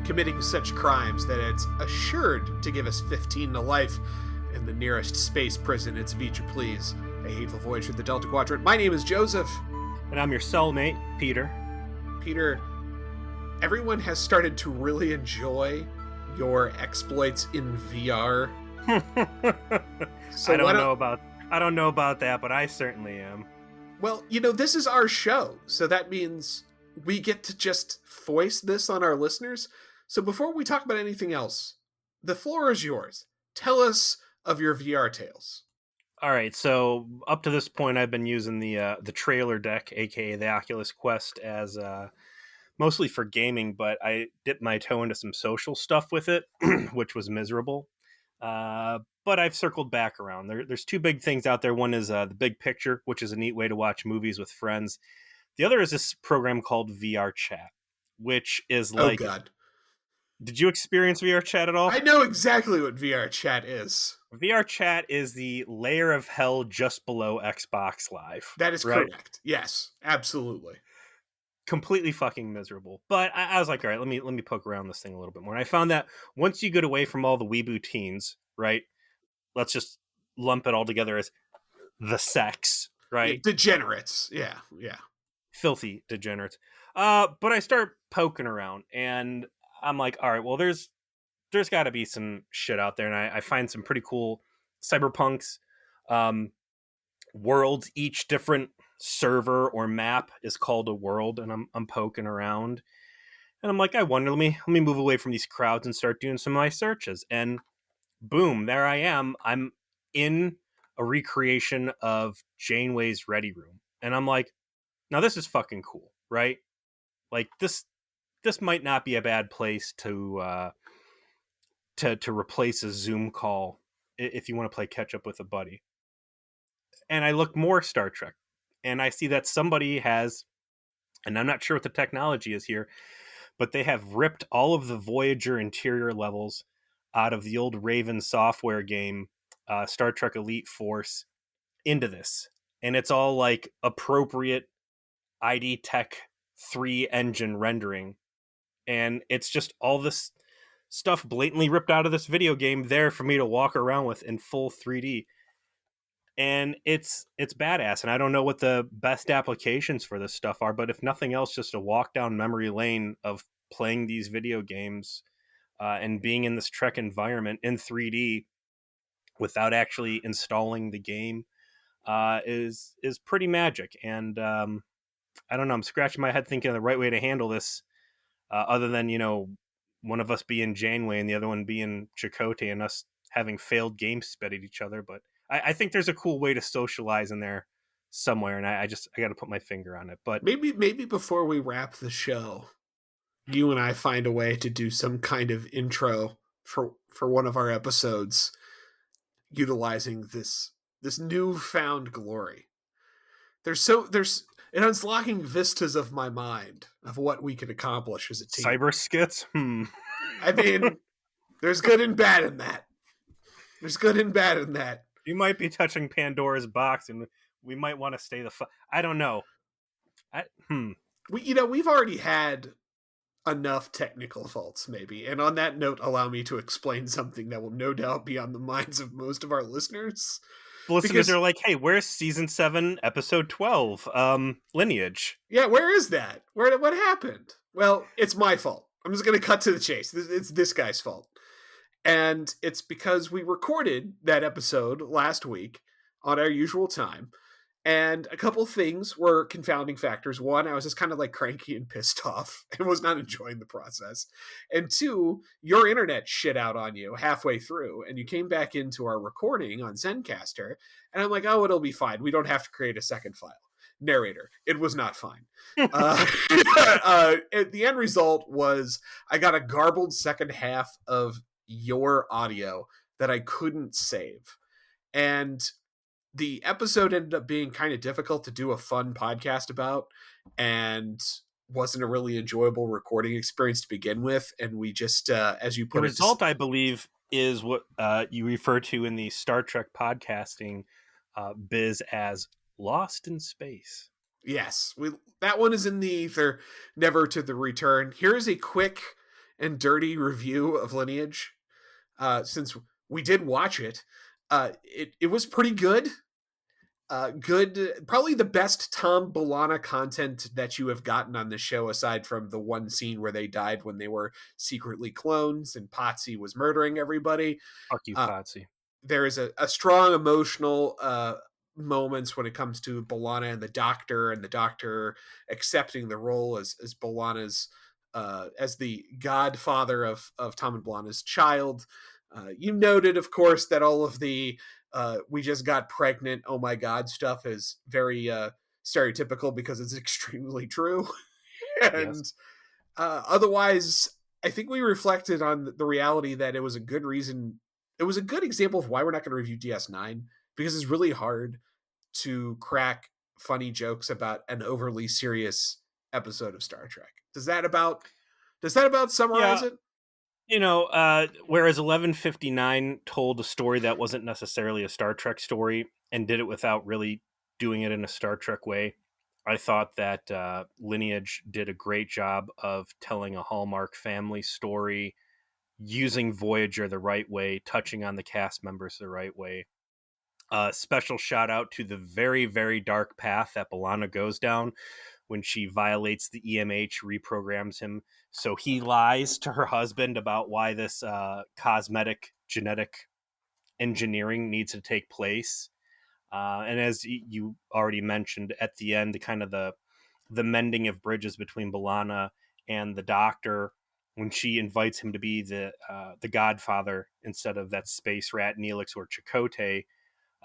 committing such crimes that it's assured to give us 15 to life in the nearest space prison. It's Vita Please, a hateful voyage through the Delta Quadrant. My name is Joseph. And I'm your cellmate, Peter. Peter, everyone has started to really enjoy your exploits in VR. So I don't know about that, but I certainly am. Well, this is our show, so that means we get to just voice this on our listeners. So before we talk about anything else, the floor is yours. Tell us of your VR tales. All right, so up to this point, I've been using the trailer deck, aka the Oculus Quest, as mostly for gaming. But I dipped my toe into some social stuff with it, which was miserable. But I've circled back around. There's two big things out there. One is the Big Picture, which is a neat way to watch movies with friends. The other is this program called VR Chat, which is like... Oh, God. Did you experience VR Chat at all? I know exactly what VR Chat is. VR Chat is the layer of hell just below Xbox Live. That is right? Correct. Yes, absolutely. Completely fucking miserable. But I was like, all right, let me poke around this thing a little bit more. And I found that once you get away from all the weeboo teens, right? Let's just lump it all together as the sex, right? Degenerates. Yeah. Filthy degenerates. But I start poking around and I'm like, all right, well, there's got to be some shit out there. And I find some pretty cool cyberpunks, worlds. Each different server or map is called a world, and I'm poking around. And I'm like, I wonder, let me move away from these crowds and start doing some of my searches. And boom, there I am. I'm in a recreation of Janeway's Ready Room. And I'm like, now this is fucking cool, right? Like this might not be a bad place to replace a Zoom call if you want to play catch up with a buddy. And I look more Star Trek, and I see that somebody has, and I'm not sure what the technology is here, but they have ripped all of the Voyager interior levels out of the old Raven software game, Star Trek Elite Force, into this. And it's all like appropriate ID Tech 3 engine rendering. And it's just all this stuff blatantly ripped out of this video game there for me to walk around with in full 3D. And it's badass. And I don't know what the best applications for this stuff are, but if nothing else, just a walk down memory lane of playing these video games and being in this Trek environment in 3D without actually installing the game is pretty magic. And I don't know, I'm scratching my head thinking of the right way to handle this. Other than, one of us being Janeway and the other one being Chakotay and us having failed game spit at each other. But I think there's a cool way to socialize in there somewhere. And I got to put my finger on it. But maybe before we wrap the show, you and I find a way to do some kind of intro for one of our episodes utilizing this newfound glory. It unlocking vistas of my mind of what we could accomplish as a team. Cyber skits? I mean, there's good and bad in that. You might be touching Pandora's box, and we might want to stay I don't know. We've already had enough technical faults, maybe. And on that note, allow me to explain something that will no doubt be on the minds of most of our listeners. Listeners are like, hey, where's season 7, episode 12, Lineage? Yeah, where is that? What happened? Well, it's my fault. I'm just going to cut to the chase. It's this guy's fault. And it's because we recorded that episode last week on our usual time. And a couple things were confounding factors. One, I was just kind of like cranky and pissed off and was not enjoying the process. And two, your internet shit out on you halfway through and you came back into our recording on Zencaster. And I'm like, oh, it'll be fine. We don't have to create a second file. Narrator, it was not fine. The end result was I got a garbled second half of your audio that I couldn't save. And the episode ended up being kind of difficult to do a fun podcast about and wasn't a really enjoyable recording experience to begin with. And we just, as you put it... The result, I believe, is what you refer to in the Star Trek podcasting biz as Lost in Space. Yes, that one is in the ether, never to the return. Here is a quick and dirty review of Lineage, since we did watch it. It was pretty good. Good, probably the best Tom Bolana content that you have gotten on the show, aside from the one scene where they died when they were secretly clones and Potsy was murdering everybody. Fuck you, Uh, Potsy. there is a strong emotional moments when it comes to Bolana and the doctor accepting the role as Bolana's as the godfather of Tom and Bolana's child. You noted, of course, that all of the we just got pregnant, oh my god stuff is very stereotypical because it's extremely true. Yes. And otherwise, I think we reflected on the reality that it was a good reason. It was a good example of why we're not going to review DS9, because it's really hard to crack funny jokes about an overly serious episode of Star Trek. Does that about summarize Yeah. it? Whereas 1159 told a story that wasn't necessarily a Star Trek story and did it without really doing it in a Star Trek way, I thought that Lineage did a great job of telling a Hallmark family story, using Voyager the right way, touching on the cast members the right way. Special shout out to the very, very dark path that B'Elanna goes down when she violates the EMH, reprograms him. So he lies to her husband about why this cosmetic genetic engineering needs to take place. And as you already mentioned at the end, kind of the mending of bridges between B'Elanna and the Doctor when she invites him to be the Godfather instead of that space rat Neelix or Chakotay.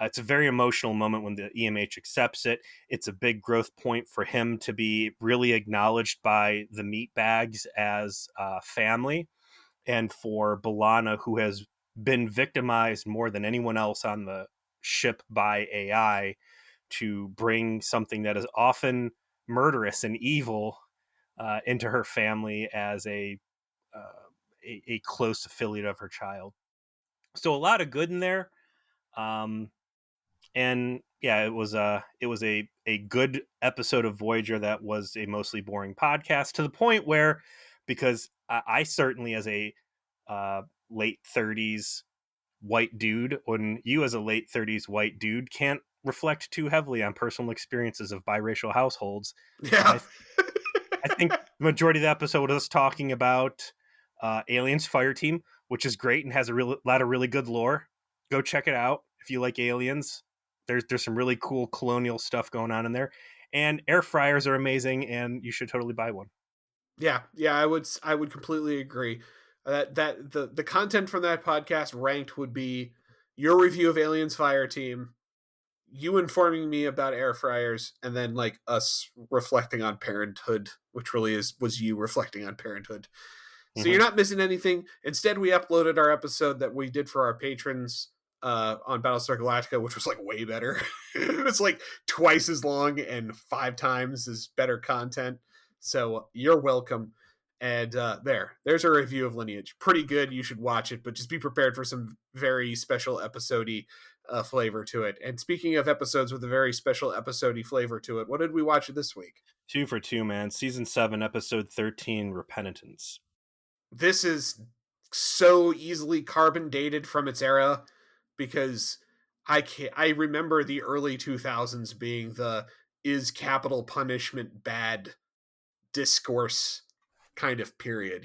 It's a very emotional moment when the EMH accepts it. It's a big growth point for him to be really acknowledged by the meat bags as family, and for B'Elanna, who has been victimized more than anyone else on the ship by AI, to bring something that is often murderous and evil into her family as a close affiliate of her child. So a lot of good in there. And yeah, it was a good episode of Voyager that was a mostly boring podcast, to the point where, because I certainly, as a late 30s white dude, when you as a late 30s white dude can't reflect too heavily on personal experiences of biracial households, Yeah. I I think the majority of the episode was us talking about Aliens Fire Team, which is great and has a lot of really good lore. Go check it out if you like Aliens. There's some really cool colonial stuff going on in there, and air fryers are amazing, and you should totally buy one. Yeah, I would completely agree. That the content from that podcast ranked would be your review of Aliens Fire Team, you informing me about air fryers, and then like us reflecting on Parenthood, which really was you reflecting on Parenthood. So you're Mm-hmm. not missing anything. Instead, we uploaded our episode that we did for our patrons on Battlestar Galactica, which was like way better. It's like twice as long and 5 times as better content. So you're welcome. And there's a review of Lineage. Pretty good. You should watch it, but just be prepared for some very special episode-y flavor to it. And speaking of episodes with a very special episode-y flavor to it, what did we watch this week? 2 for 2, man. Season 7, episode 13, Repentance. This is so easily carbon dated from its era, because I remember the early 2000s being the is capital punishment bad discourse kind of period,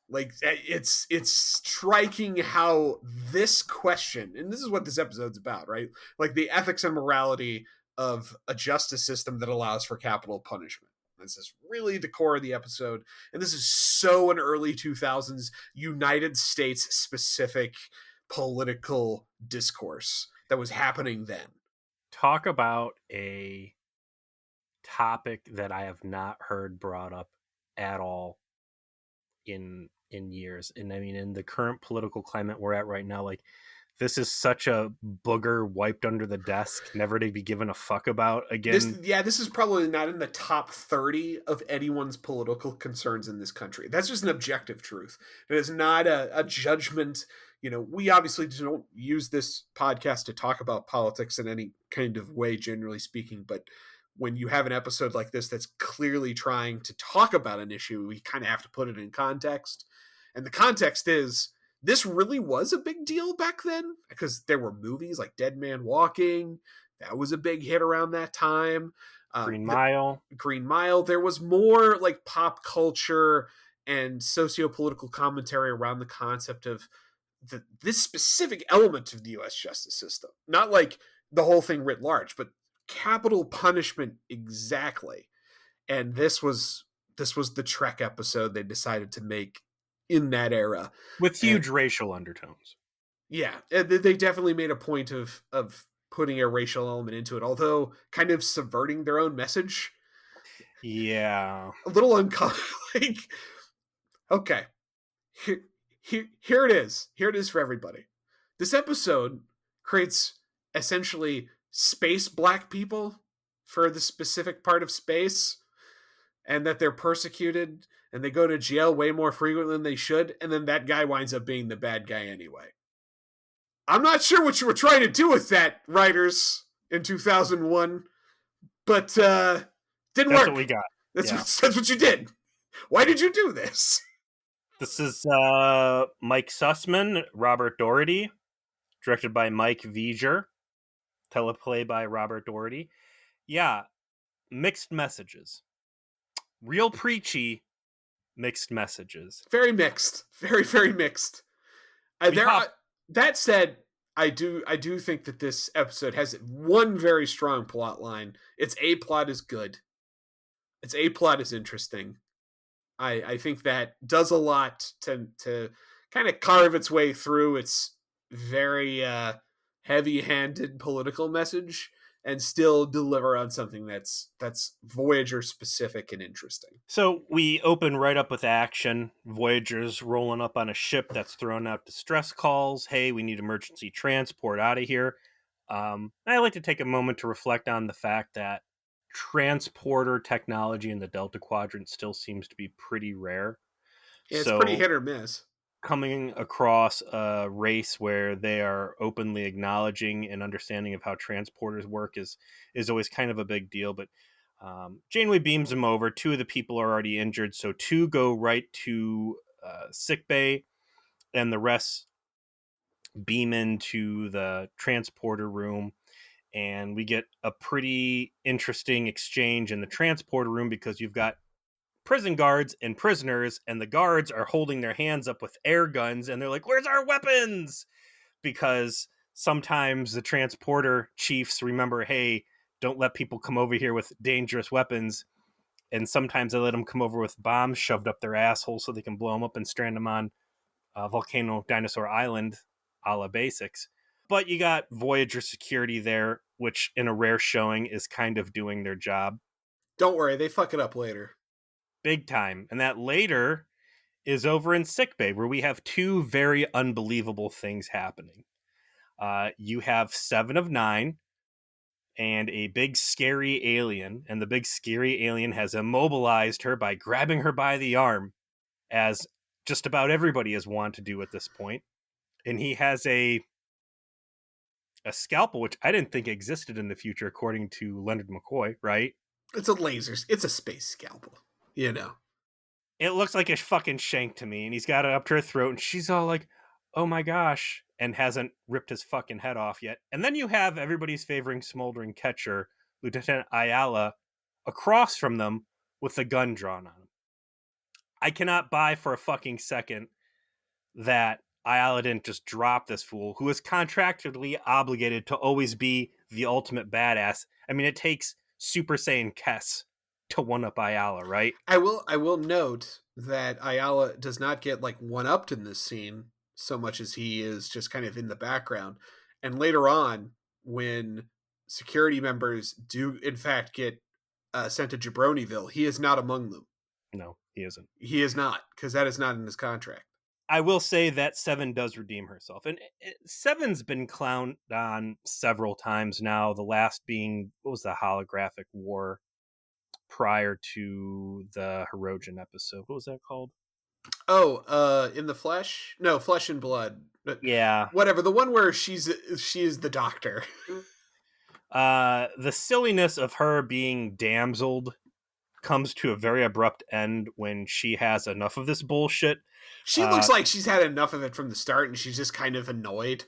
like it's striking how this question, and this is what this episode's about, right? Like the ethics and morality of a justice system that allows for capital punishment. This is really the core of the episode, and this is so an early 2000s United States specific political discourse that was happening then. Talk about a topic that I have not heard brought up at all in years. And I mean, in the current political climate we're at right now, like, this is such a booger wiped under the desk, never to be given a fuck about again. This is probably not in the top 30 of anyone's political concerns in this country. That's just an objective truth. It is not a judgment. We obviously don't use this podcast to talk about politics in any kind of way, generally speaking, but when you have an episode like this that's clearly trying to talk about an issue, we kind of have to put it in context. And the context is this really was a big deal back then because there were movies like Dead Man Walking. That was a big hit around that time. Green Mile. Green Mile. There was more like pop culture and socio-political commentary around the concept of this specific element of the U.S. justice system. Not like the whole thing writ large, but capital punishment exactly. And this was the Trek episode they decided to make in that era with huge racial undertones. Yeah, they definitely made a point of putting a racial element into it, although kind of subverting their own message. Yeah, a little uncomfortable. Like, okay, here it is. Here it is for everybody. This episode creates essentially space black people for the specific part of space, and that they're persecuted and they go to jail way more frequently than they should, and then that guy winds up being the bad guy anyway. I'm not sure what you were trying to do with that, writers, in 2001, but didn't work. That's what we got. That's what you did. Why did you do this? This is Mike Sussman, Robert Doherty, directed by Mike Voyager, teleplay by Robert Doherty. Yeah, mixed messages. Real preachy, mixed messages. Very mixed. Very, very mixed. That said, I do think that this episode has one very strong plot line. Its A plot is good. Its A plot is interesting. I think that does a lot to kind of carve its way through its very heavy-handed political message and still deliver on something that's Voyager specific and interesting. So we open right up with action. Voyager's rolling up on a ship that's throwing out distress calls. Hey, we need emergency transport out of here. I like to take a moment to reflect on the fact that transporter technology in the Delta Quadrant still seems to be pretty rare. Yeah, it's pretty hit or miss. Coming across a race where they are openly acknowledging and understanding of how transporters work is always kind of a big deal. But Janeway beams them over. Two of the people are already injured, so two go right to sick bay, and the rest beam into the transporter room. And we get a pretty interesting exchange in the transporter room because you've got prison guards and prisoners, and the guards are holding their hands up with air guns, and they're like, where's our weapons? Because sometimes the transporter chiefs remember, hey, don't let people come over here with dangerous weapons, and sometimes they let them come over with bombs shoved up their assholes so they can blow them up and strand them on Volcano Dinosaur Island, a la Basics. But you got Voyager security there, which in a rare showing is kind of doing their job. Don't worry, they fuck it up later. Big time. And that later is over in sickbay, where we have two very unbelievable things happening. You have 7 of 9 and a big scary alien, and the big scary alien has immobilized her by grabbing her by the arm, as just about everybody is wont to do at this point. And he has a scalpel, which I didn't think existed in the future, according to Leonard McCoy, right? It's a laser. It's a space scalpel. You know. It looks like a fucking shank to me, and he's got it up to her throat, and she's all like, oh my gosh, and hasn't ripped his fucking head off yet. And then you have everybody's favoring smoldering catcher, Lieutenant Ayala, across from them with the gun drawn on him. I cannot buy for a fucking second that Ayala didn't just drop this fool, who is contractually obligated to always be the ultimate badass. I mean, it takes Super Saiyan Kess to one-up Ayala, right? I will note that Ayala does not get like one-upped in this scene so much as he is just kind of in the background. And later on, when security members do in fact get sent to Jabronieville, he is not among them. No, he isn't. He is not, because that is not in his contract. I will say that 7 does redeem herself. And 7's been clowned on several times now, the last being, what was the holographic war prior to the Hirogen episode? What was that called? Oh, In the Flesh? No, Flesh and Blood. Yeah. Whatever, the one where she is the doctor. The silliness of her being damseled comes to a very abrupt end when she has enough of this bullshit. She looks Uh, like she's had enough of it from the start, and she's just kind of annoyed.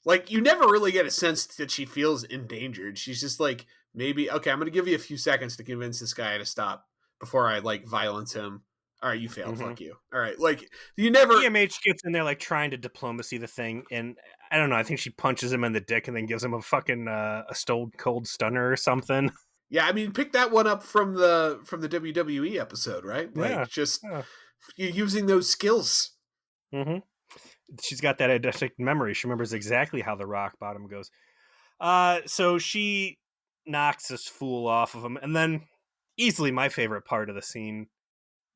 Like, you never really get a sense that she feels endangered. She's just like, maybe, okay, I'm going to give you a few seconds to convince this guy to stop before I, like, violence him. All right, you failed. mhm. Fuck you. All right. Like, you never. EMH gets in there like trying to diplomacy the thing, and I don't know. I think she punches him in the dick and then gives him a fucking a stone cold stunner or something. Yeah, I mean, pick that one up from the WWE episode, right? Like, Yeah, just yeah. using those skills. hmm She's got that eidetic memory. She remembers exactly how the rock bottom goes. So she knocks this fool off of him, and then easily my favorite part of the scene,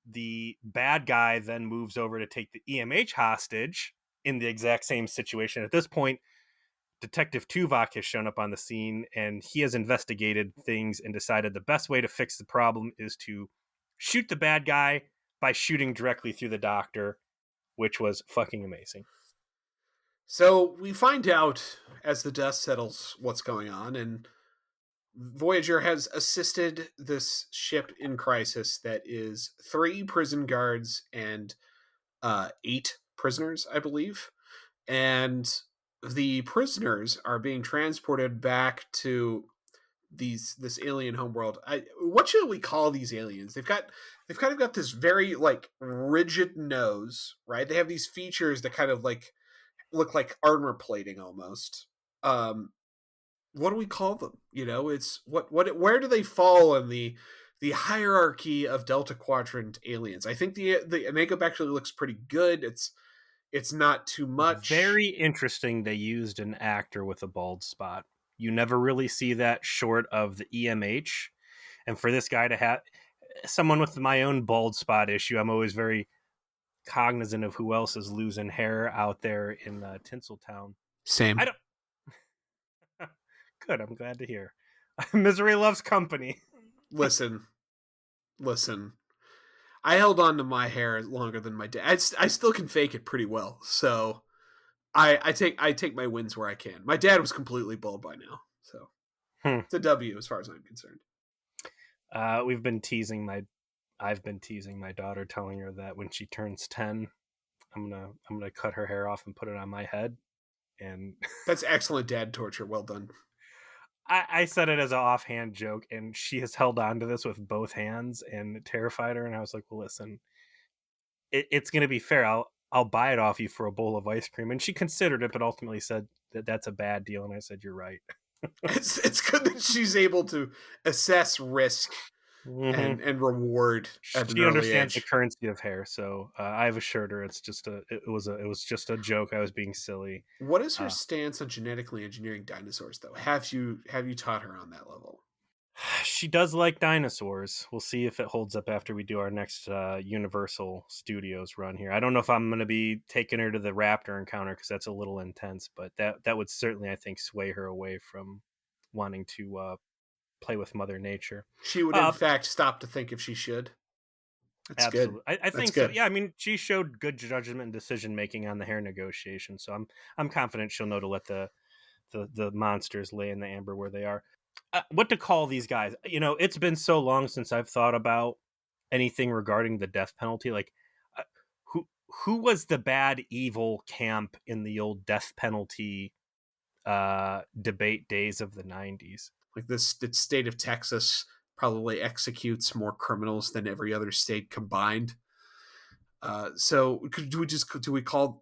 the bad guy then moves over to take the EMH hostage in the exact same situation. At this point, Detective Tuvok has shown up on the scene, and he has investigated things and decided the best way to fix the problem is to shoot the bad guy by shooting directly through the doctor, which was fucking amazing. So we find out as the dust settles what's going on, and Voyager has assisted this ship in crisis that is 3 prison guards and 8 prisoners, I believe. And the prisoners are being transported back to this alien homeworld. What should we call these aliens? They've kind of got this very like rigid nose, right? They have these features that kind of like look like armor plating almost. Um, what do we call them? You know, it's what where do they fall in the hierarchy of Delta Quadrant aliens? I think the makeup actually looks pretty good. It's not too much. Very interesting. They used an actor with a bald spot. You never really see that short of the EMH. And for this guy to have someone with my own bald spot issue, I'm always very cognizant of who else is losing hair out there in Tinseltown. I Same. don't. Good. I'm glad to hear. Misery loves company. Listen, listen. I held on to my hair longer than my dad. I still can fake it pretty well. So I take my wins where I can. My dad was completely bald by now, so Hmm. it's a W as far as I'm concerned. We've been teasing my. I've been teasing my daughter, telling her that when she turns 10, I'm gonna cut her hair off and put it on my head. And That's excellent dad torture. Well done. I said it as an offhand joke, and she has held on to this with both hands and terrified her. And I was like, "Well, listen, it's going to be fair. I'll buy it off you for a bowl of ice cream." And she considered it, but ultimately said that that's a bad deal. And I said, "You're right." It's good that she's able to assess risk Mm-hmm. and reward at an She early understands the age. currency of hair, so I've assured her it was just a joke. I was being silly. What is her Uh, stance on genetically engineering dinosaurs, though? Have you taught her on that level? she does like dinosaurs. We'll see if it holds up after we do our next Universal Studios run here. I don't know if I'm going to be taking her to the raptor encounter because that's a little intense, but that would certainly, I think, sway her away from wanting to play with Mother Nature. She would, in Uh, fact, stop to think if she should. That's good. Absolutely, I That's think so. good. Yeah, I mean, she showed good judgment and decision making on the hair negotiation, so I'm confident she'll know to let the monsters lay in the amber where they are. What to call these guys? You know, it's been so long since I've thought about anything regarding the death penalty. Like, uh, who was the bad evil camp in the old death penalty debate days of the '90s? Like this, the state of Texas probably executes more criminals than every other state combined. So do we call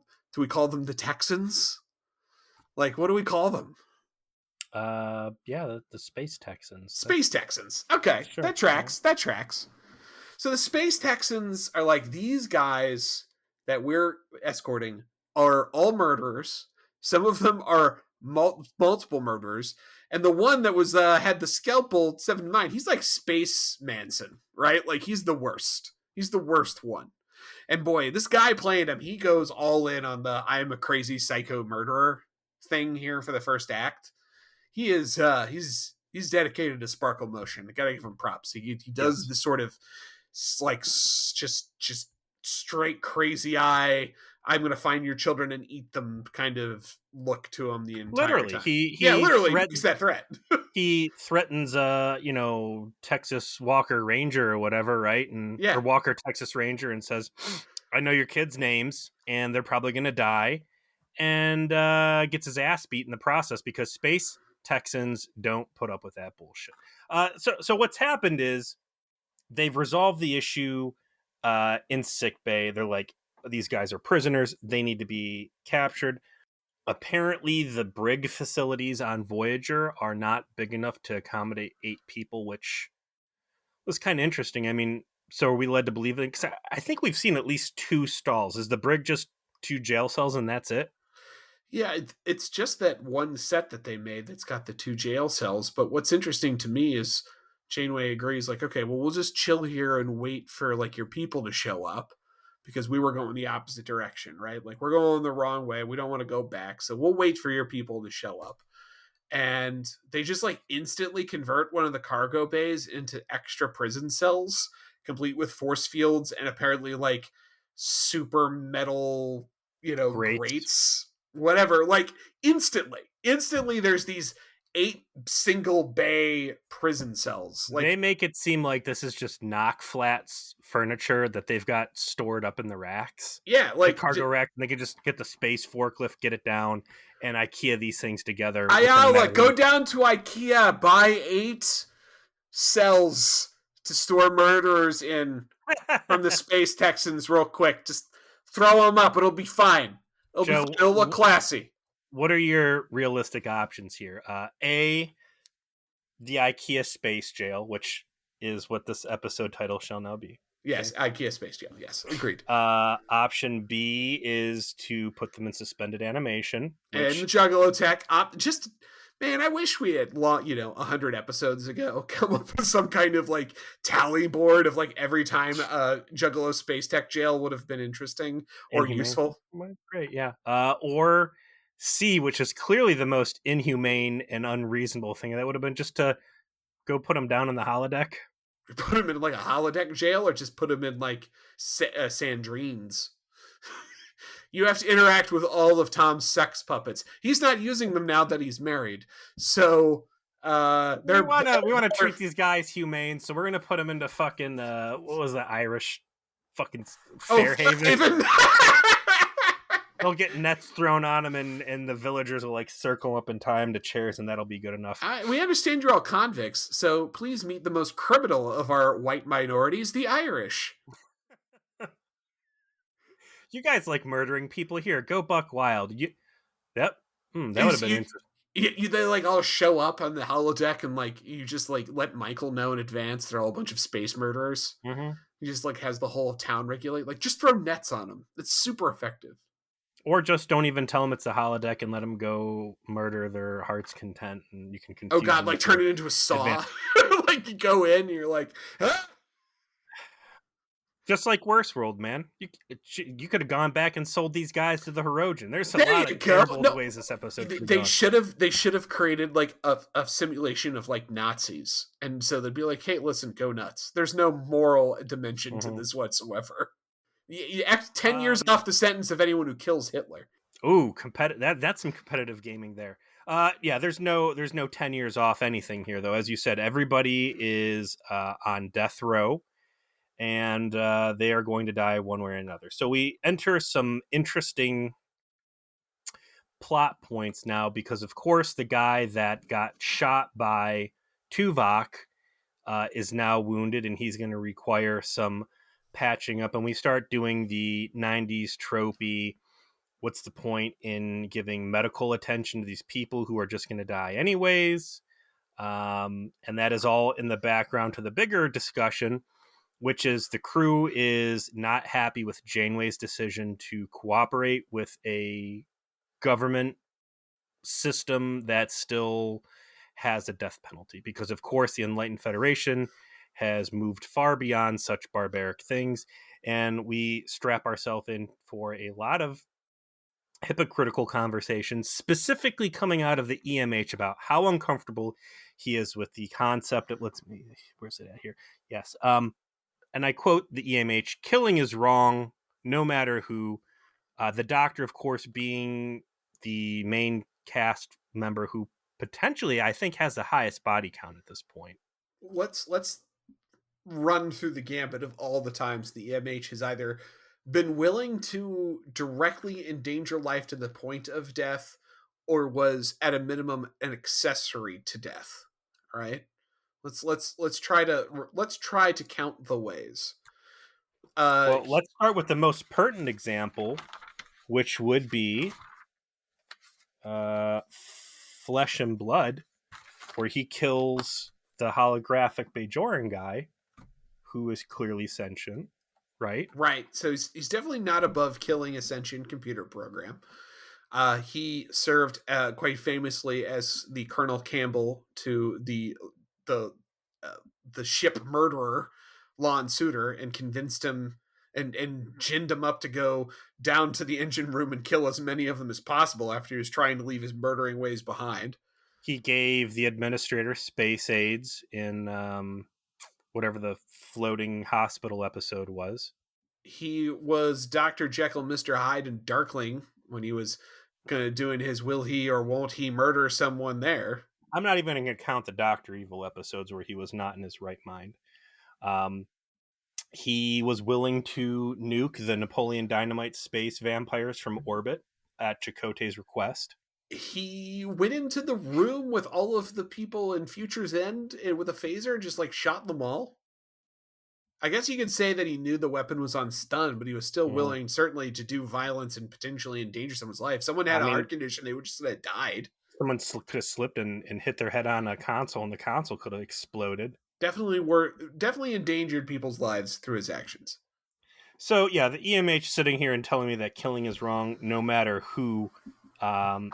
them the Texans? Like, what do we call them? Yeah, the Space Texans. Space Texans. Okay, Sure. that Yeah. tracks. That tracks. So the Space Texans are like these guys that we're escorting are all murderers. Some of them are multiple murderers, and the one that was had the scalpel 7 to 9, he's like Space Manson, right? Like he's the worst. He's the worst one. And boy, this guy playing him, he goes all in on the "I'm a crazy psycho murderer" thing here for the first act. He is he's dedicated to sparkle motion. I gotta give him props. He does Yes. this sort of like just straight crazy eye, I'm going to find your children and eat them kind of look to him the entire Literally, time. he Yeah, he literally makes threatens that threat. he threatens Texas Walker Ranger or whatever, right? And Yeah. or Walker Texas Ranger, and says, I know your kids' names and they're probably gonna die, and gets his ass beat in the process because Space Texans don't put up with that bullshit. So what's happened is they've resolved the issue in sick bay. They're like, these guys are prisoners, they need to be captured. Apparently the brig facilities on Voyager are not big enough to accommodate 8 people, which was kind of interesting. I mean, so are we led to believe that? 'Cause I think we've seen at least 2 stalls. Is the brig just 2 jail cells and that's it? Yeah, it's just that one set that they made that's got the 2 jail cells. But what's interesting to me is Janeway agrees, like, okay, well, we'll just chill here and wait for like your people to show up because we were going the opposite direction, right? Like, we're going the wrong way. We don't want to go back. So we'll wait for your people to show up. And they just like instantly convert one of the cargo bays into extra prison cells, complete with force fields and apparently like super metal, Great. grates, whatever. Like instantly, there's these 8 single bay prison cells. They Like, make it seem like this is just knock flats furniture that they've got stored up in the racks. yeah, The like cargo rack, and they can just get the space forklift, get it down, and IKEA these things together within a Ayala, matter go of down to IKEA, buy 8 cells to store murderers in from the Space Texans real quick. Just throw them up. It'll be fine. Joe, It'll look classy. what are your realistic options here? A, the IKEA space jail, which is what this episode title shall now be. Yes, IKEA Space Jail. Yes, agreed. Option B is to put them in suspended animation, And the which Juggalo Tech. Man, I wish we had 100 episodes ago come up with some kind of like tally board of like every time Juggalo Space Tech Jail would have been interesting or inhumane. useful. Great, yeah. Or C, which is clearly the most inhumane and unreasonable thing. That would have been just to go put them down in the holodeck. Put him in like a holodeck jail or just put him in like Sandrines. You have to interact with all of Tom's sex puppets. He's not using them now that he's married. So we wanna treat these guys humane, so we're gonna put them into fucking what was the Irish fucking Fairhaven? They'll get nets thrown on them, and the villagers will like circle up in time to chairs, and that'll be good enough. We understand you're all convicts, so please meet the most criminal of our white minorities, the Irish. You guys like murdering people here? Go buck wild. Yep. That would have been interesting. They like all show up on the holodeck and like you just like let Michael know in advance they're all a bunch of space murderers. Mm-hmm. He just like has the whole town regulate. Like just throw nets on them. It's super effective. Or just don't even tell them it's a holodeck and let them go murder their heart's content, and you can confuse. Oh god, like turn it into a saw. Like you go in, and you're like, ah! Just like Worstworld, man. You could have gone back and sold these guys to the Hirogen. There's a lot of terrible ways this episode. They should have created like a simulation of like Nazis, and so they'd be like, hey, listen, go nuts. There's no moral dimension to this whatsoever. 10 years off the sentence of anyone who kills Hitler. Ooh, that's some competitive gaming there. Yeah, there's no 10 years off anything here though. As you said, everybody is on death row, and they are going to die one way or another. So we enter some interesting plot points now, because of course the guy that got shot by Tuvok is now wounded, and he's going to require some patching up, and we start doing the 90s tropey, what's the point in giving medical attention to these people who are just going to die anyways, and that is all in the background to the bigger discussion, which is the crew is not happy with Janeway's decision to cooperate with a government system that still has a death penalty, because of course the Enlightened Federation has moved far beyond such barbaric things, and we strap ourselves in for a lot of hypocritical conversations, specifically coming out of the EMH about how uncomfortable he is with the concept of, where's it at here? Yes. and I quote the EMH, "Killing is wrong, no matter who." The Doctor, of course, being the main cast member who potentially, I think, has the highest body count at this point. Let's run through the gambit of all the times the EMH has either been willing to directly endanger life to the point of death, or was at a minimum an accessory to death. All right, let's try to count the ways. Well, let's start with the most pertinent example, which would be Flesh and Blood, where he kills the holographic Bajoran guy, who is clearly sentient, right? Right. So he's definitely not above killing a sentient computer program. He served quite famously as the Colonel Campbell to the uh, the ship murderer Lon Suter, and convinced him and ginned him up to go down to the engine room and kill as many of them as possible after he was trying to leave his murdering ways behind. He gave the administrator space aids in whatever the floating hospital episode was. He was Dr. Jekyll, Mr. Hyde, and Darkling when he was doing his will he or won't he murder someone there. I'm not even going to count the Dr. Evil episodes where he was not in his right mind. He was willing to nuke the Napoleon Dynamite space vampires from orbit at Chakotay's request. He went into the room with all of the people in Future's End and with a phaser and just like shot them all. I guess you could say that he knew the weapon was on stun, but he was still willing, certainly, to do violence and potentially endanger someone's life. If someone had a heart condition, they would just have died. Someone could have slipped and hit their head on a console, and the console could have exploded. Definitely endangered people's lives through his actions. So yeah, the EMH sitting here and telling me that killing is wrong, no matter who,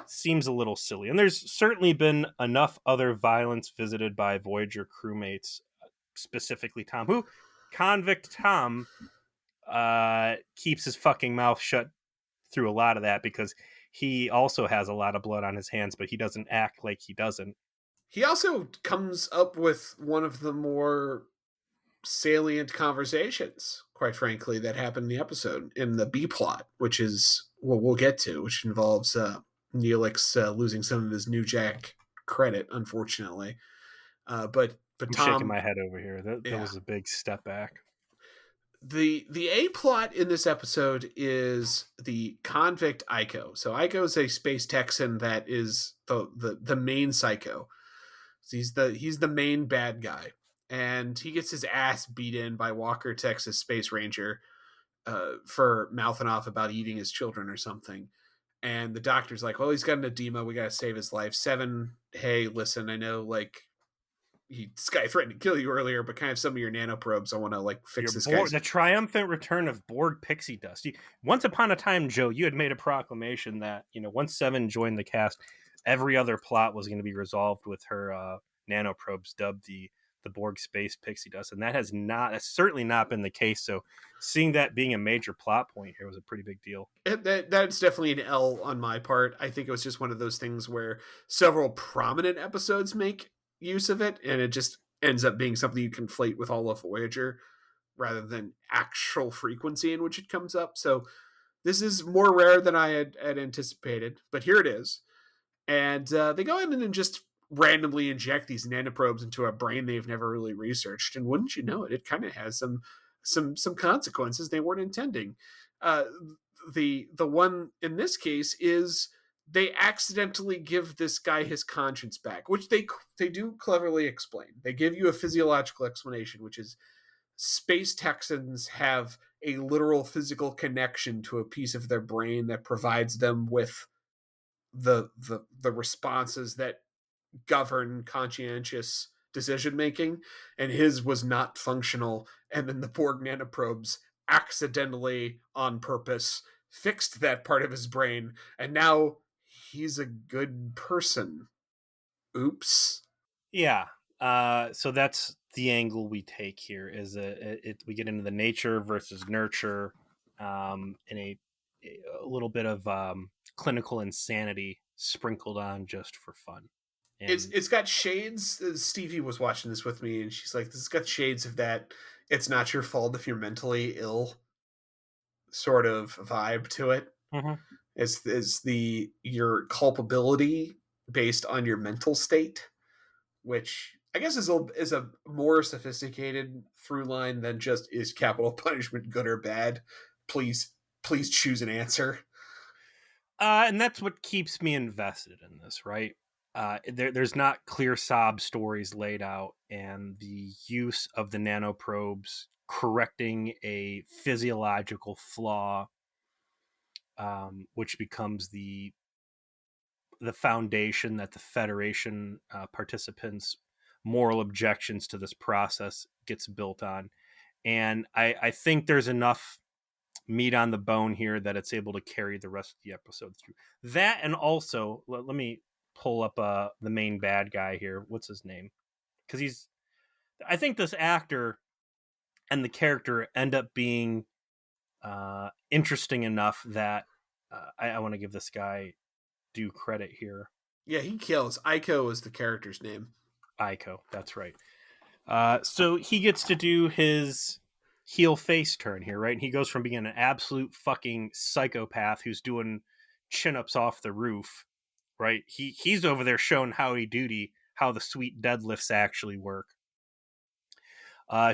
seems a little silly. And there's certainly been enough other violence visited by Voyager crewmates, specifically Tom, who convict Tom keeps his fucking mouth shut through a lot of that because he also has a lot of blood on his hands, but he doesn't act like he doesn't. He also comes up with one of the more salient conversations, quite frankly, that happened in the episode in the B plot, which is what we'll get to, which involves Neelix losing some of his New Jack credit, unfortunately. But I'm Tom, shaking my head over here. That was a big step back. The A plot in this episode is the convict Ico. So Ico is a space Texan that is the main psycho. He's the main bad guy, and he gets his ass beat in by Walker, Texas Space Ranger, for mouthing off about eating his children or something. And the doctor's like, "Well, he's got an edema. We got to save his life." Seven, hey, listen, I know this guy threatened to kill you earlier, but kind of some of your nanoprobes, I want to fix this guy. The triumphant return of Borg pixie dust. Once upon a time, Joe, you had made a proclamation that once Seven joined the cast, every other plot was going to be resolved with her nanoprobes dubbed the Borg space pixie dust, and that's certainly not been the case. So seeing that being a major plot point here was a pretty big deal. That's definitely an L on my part. I think it was just one of those things where several prominent episodes make use of it, and it just ends up being something you conflate with all of Voyager rather than actual frequency in which it comes up. So this is more rare than I had anticipated, but here it is. And they go in and just randomly inject these nanoprobes into a brain they've never really researched, and wouldn't you know it, it kind of has some consequences they weren't intending. The one in this case is they accidentally give this guy his conscience back, which they do cleverly explain. They give you a physiological explanation, which is Space Texans have a literal physical connection to a piece of their brain that provides them with the responses that govern conscientious decision making, and his was not functional. And then the Borg nanoprobes accidentally, on purpose, fixed that part of his brain, and now he's a good person. Oops. Yeah. So that's the angle we take here. Is we get into the nature versus nurture, in a little bit of clinical insanity sprinkled on just for fun. And it's got shades. Stevie was watching this with me, and she's like, "This has got shades of that it's not your fault if you're mentally ill sort of vibe to it. Mm-hmm. Is the your culpability based on your mental state, which I guess is a more sophisticated through line than just is capital punishment good or bad. Please please choose an answer. And that's what keeps me invested in this, right? There's not clear sob stories laid out, and the use of the nanoprobes correcting a physiological flaw, which becomes the foundation that the Federation participants' moral objections to this process gets built on. And I think there's enough meat on the bone here that it's able to carry the rest of the episode through. That, and also, let me pull up the main bad guy here. What's his name? Because I think this actor and the character end up being interesting enough that I want to give this guy due credit here. Yeah, he kills. Aiko is the character's name. Aiko, that's right. So he gets to do his heel face turn here, right? And he goes from being an absolute fucking psychopath who's doing chin-ups off the roof, right? He's over there showing Howdy Doody how the sweet deadlifts actually work.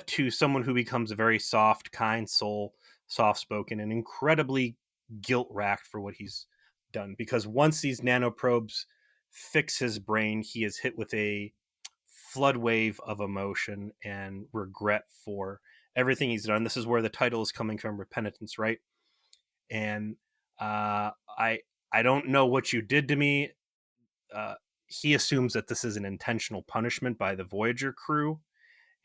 To someone who becomes a very soft, kind soul, soft-spoken, and incredibly guilt-racked for what he's done. Because once these nanoprobes fix his brain, he is hit with a flood wave of emotion and regret for everything he's done. This is where the title is coming from, Repentance, right? And I don't know what you did to me. He assumes that this is an intentional punishment by the Voyager crew,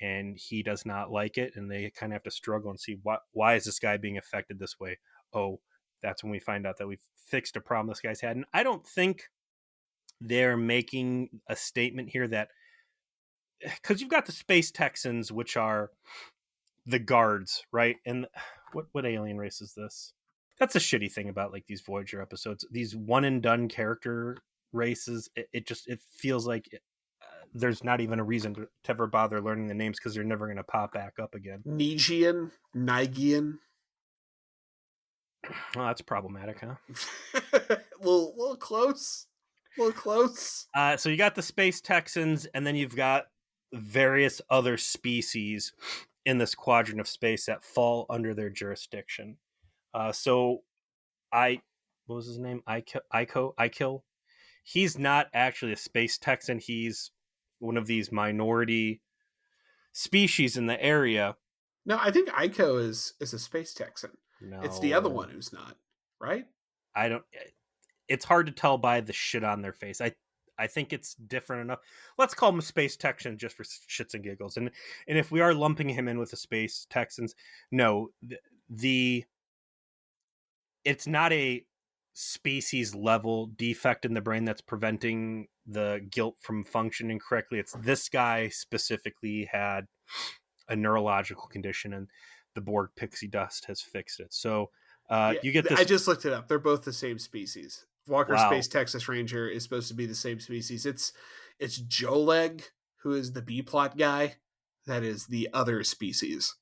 and he does not like it, and they kind of have to struggle and see why is this guy being affected this way. Oh, that's when we find out that we've fixed a problem this guy's had. And I don't think they're making a statement here that, because you've got the Space Texans, which are the guards, right? And what alien race is this? That's a shitty thing about like these Voyager episodes. These one and done character races, it feels like there's not even a reason to ever bother learning the names because they're never going to pop back up again. Nigian, Nigian. Well, that's problematic, huh? little close. A little close. So you got the Space Texans, and then you've got various other species in this quadrant of space that fall under their jurisdiction. So what was his name? Ikil. He's not actually a Space Texan. He's one of these minority species in the area. No, I think Aiko is a Space Texan. No, it's the other one who's not, right? I don't. It's hard to tell by the shit on their face. I think it's different enough. Let's call him a Space Texan just for shits and giggles. And if we are lumping him in with the Space Texans, no, it's not a species level defect in the brain that's preventing the guilt from functioning correctly. It's this guy specifically had a neurological condition, and the Borg pixie dust has fixed it. So you get this. I just looked it up. They're both the same species. Walker Wow. Space Texas Ranger is supposed to be the same species. It's Joleg, who is the B plot guy. That is the other species.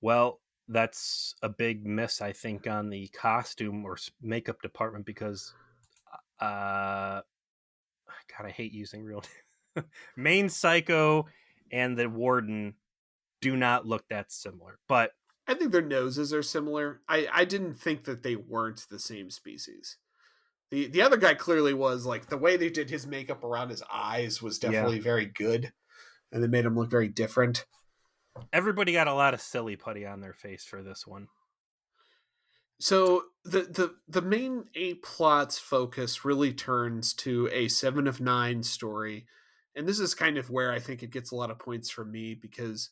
Well, that's a big miss, I think, on the costume or makeup department because, God, I hate using real main psycho and the warden do not look that similar. But I think their noses are similar. I didn't think that they weren't the same species. The other guy clearly was. Like the way they did his makeup around his eyes was definitely very good, and they made him look very different. Everybody got a lot of silly putty on their face for this one. So the main A plot's focus really turns to a 7 of 9 story, and this is kind of where I think it gets a lot of points from me because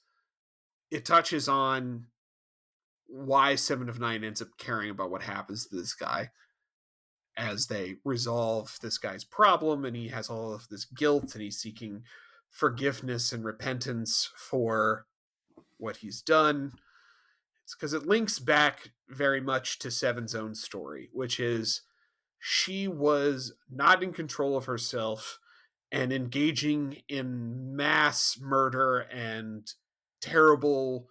it touches on why 7 of 9 ends up caring about what happens to this guy as they resolve this guy's problem, and he has all of this guilt and he's seeking forgiveness and repentance for what he's done. It's because it links back very much to Seven's own story, which is she was not in control of herself and engaging in mass murder and terrible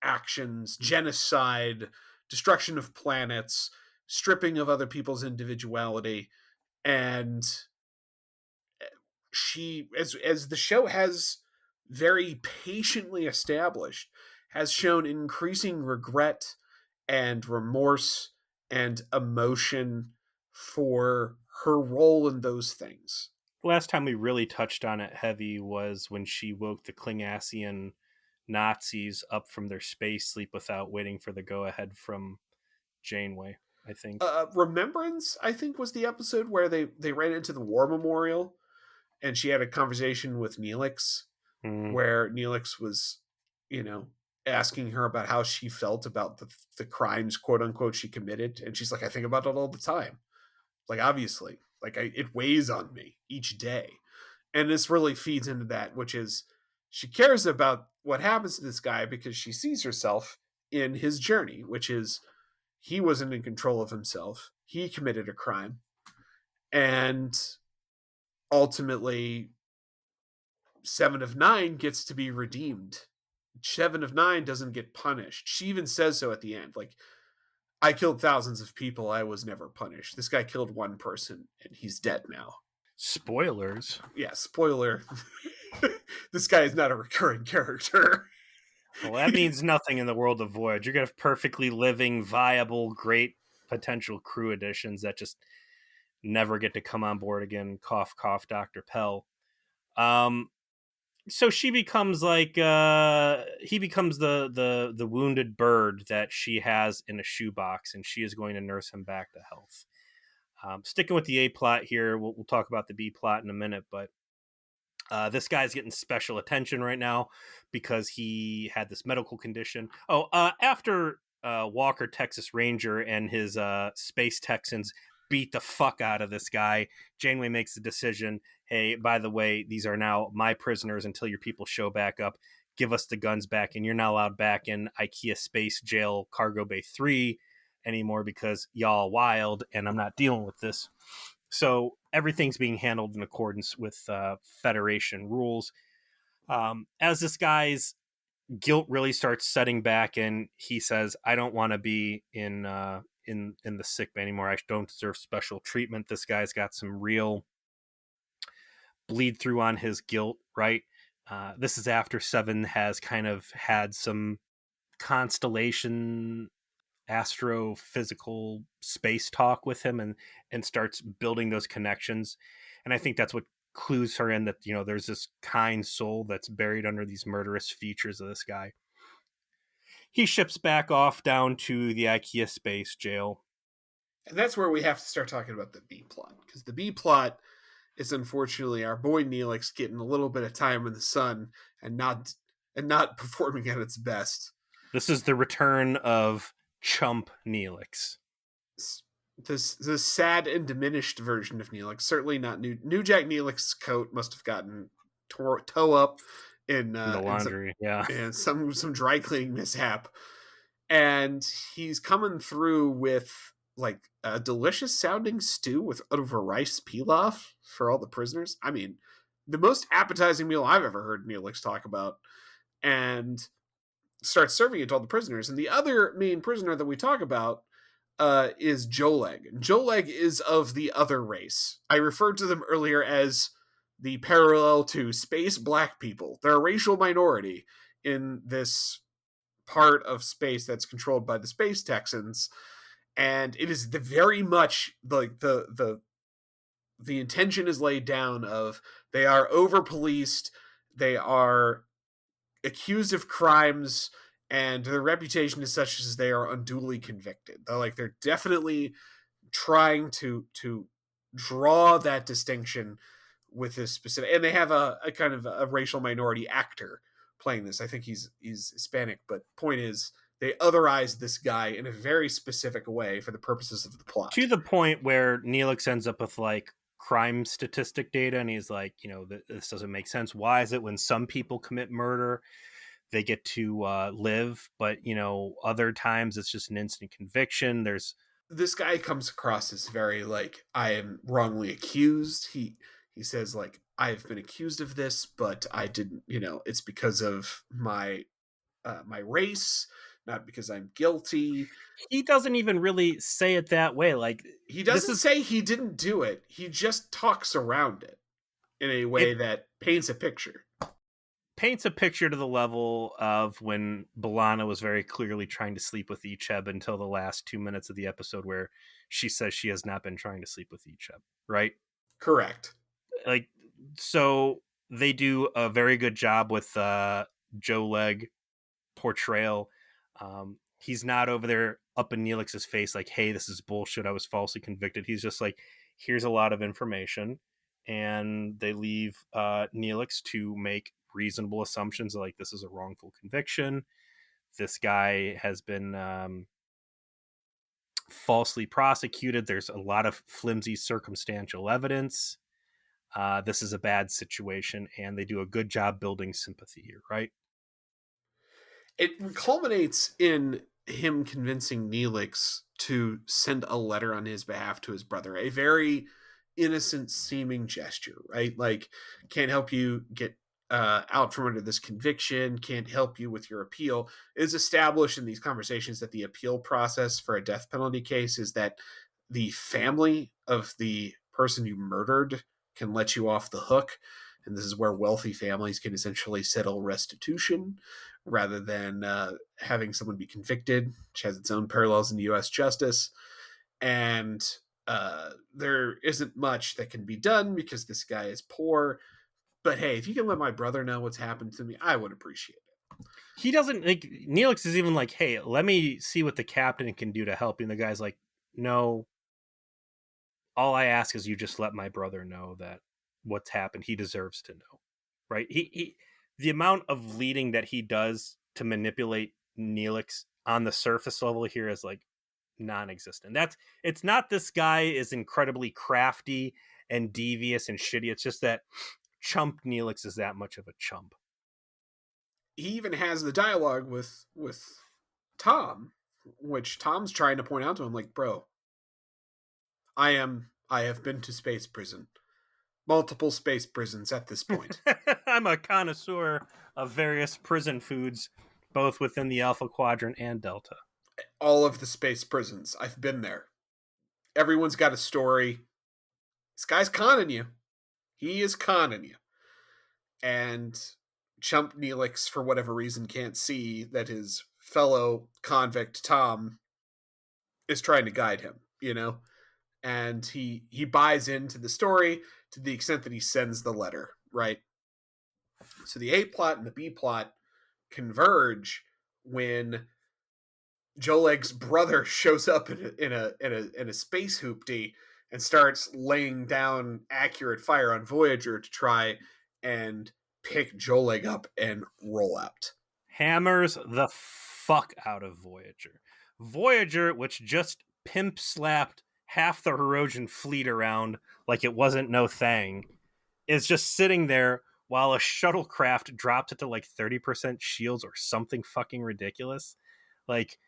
actions, genocide, destruction of planets, stripping of other people's individuality. And she, as the show has very patiently established, has shown increasing regret and remorse and emotion for her role in those things. Last time we really touched on it heavy was when she woke the Klingassian Nazis up from their space sleep without waiting for the go ahead from Janeway, I think. Remembrance, I think, was the episode where they ran into the war memorial and she had a conversation with Neelix, where Neelix was, asking her about how she felt about the crimes, quote unquote, she committed. And she's like, I think about it all the time. Like, obviously, like it weighs on me each day. And this really feeds into that, which is she cares about what happens to this guy because she sees herself in his journey, which is he wasn't in control of himself. He committed a crime. And ultimately, 7 of 9 gets to be redeemed. 7 of 9 doesn't get punished. She even says so at the end. Like, I killed thousands of people. I was never punished. This guy killed one person, and he's dead now. Spoilers. Yeah, spoiler. This guy is not a recurring character. Well, that means nothing in the world of Voyager. You're going to have perfectly living, viable, great potential crew additions that just never get to come on board again. Cough, cough, Dr. Pell. So she becomes like he becomes the wounded bird that she has in a shoebox, and she is going to nurse him back to health. Sticking with the A plot here, we'll talk about the B plot in a minute, but this guy's getting special attention right now because he had this medical condition. After Walker, Texas Ranger, and his Space Texans beat the fuck out of this guy, Janeway makes the decision, hey, by the way, these are now my prisoners until your people show back up. Give us the guns back, and you're not allowed back in Ikea Space Jail Cargo Bay 3 anymore because y'all wild, and I'm not dealing with this. So everything's being handled in accordance with Federation rules. As this guy's guilt really starts setting back, and he says, I don't want to be in the sick bay anymore. I don't deserve special treatment. This guy's got some real bleed through on his guilt, right? This is after 7 has kind of had some constellation astrophysical space talk with him and starts building those connections. And I think that's what clues her in that, there's this kind soul that's buried under these murderous features of this guy. He ships back off down to the Ikea space jail. And that's where we have to start talking about the B plot, because the B plot is unfortunately our boy Neelix getting a little bit of time in the sun and not performing at its best. This is the return of Chump Neelix. This sad and diminished version of Neelix. Certainly not New Jack Neelix's coat must have gotten toe up in the laundry, and some dry cleaning mishap. And he's coming through with like a delicious sounding stew over rice pilaf for all the prisoners. I mean, the most appetizing meal I've ever heard Neelix talk about, and starts serving it to all the prisoners. And the other main prisoner that we talk about is Joleg. And Joleg is of the other race. I referred to them earlier as the parallel to space black people. They're a racial minority in this part of space that's controlled by the Space Texans. And it is very much like the intention is laid down of they are over policed, they are accused of crimes, and their reputation is such as they are unduly convicted. They're definitely trying to draw that distinction with this specific, and they have a kind of a racial minority actor playing this. I think he's Hispanic, but point is they otherize this guy in a very specific way for the purposes of the plot. To the point where Neelix ends up with like crime statistic data, and he's like, this doesn't make sense. Why is it when some people commit murder, they get to live, but other times it's just an instant conviction? This guy comes across as very like, I am wrongly accused. He says like, I've been accused of this, but I didn't, it's because of my my race, not because I'm guilty. He doesn't even really say it that way. Like, He this doesn't is say he didn't do it. He just talks around it in a way it that paints a picture. paints a picture to the level of when B'Elanna was very clearly trying to sleep with Icheb until the last 2 minutes of the episode where she says she has not been trying to sleep with Icheb, right? Correct. Like, so they do a very good job with Joe Leg portrayal. He's not over there up in Neelix's face like, hey, this is bullshit, I was falsely convicted. He's just like, here's a lot of information, and they leave Neelix to make reasonable assumptions like this is a wrongful conviction, this guy has been falsely prosecuted, there's a lot of flimsy circumstantial evidence, this is a bad situation, and they do a good job building sympathy here, right? It culminates in him convincing Neelix to send a letter on his behalf to his brother. A very innocent seeming gesture, right? Like, can't help you get out from under this conviction, can't help you with your appeal. It is established in these conversations that the appeal process for a death penalty case is that the family of the person you murdered can let you off the hook. And this is where wealthy families can essentially settle restitution rather than having someone be convicted, which has its own parallels in U.S. justice. And there isn't much that can be done because this guy is poor. But hey, if you can let my brother know what's happened to me, I would appreciate it. He doesn't, like, Neelix is even like, hey, let me see what the captain can do to help you. And the guy's like, no, all I ask is you just let my brother know that what's happened, he deserves to know, right? He the amount of leading that he does to manipulate Neelix on the surface level here is like non-existent. It's not this guy is incredibly crafty and devious and shitty. It's just that chump Neelix is that much of a chump. He even has the dialogue with Tom, which Tom's trying to point out to him, like, bro, I have been to space prison. Multiple space prisons at this point. I'm a connoisseur of various prison foods, both within the Alpha Quadrant and Delta. All of the space prisons. I've been there. Everyone's got a story. This guy's conning you. He is conning you. And Chump Neelix, for whatever reason, can't see that his fellow convict Tom is trying to guide him, you know? And he buys into the story to the extent that he sends the letter, right? So the A plot and the B plot converge when Joleg's brother shows up in a space hoopty and starts laying down accurate fire on Voyager to try and pick Joleg up and roll out. Hammers the fuck out of Voyager. Voyager, which just pimp slapped half the Herosian fleet around like it wasn't no thing, is just sitting there while a shuttlecraft drops it to like 30% shields or something fucking ridiculous. Like,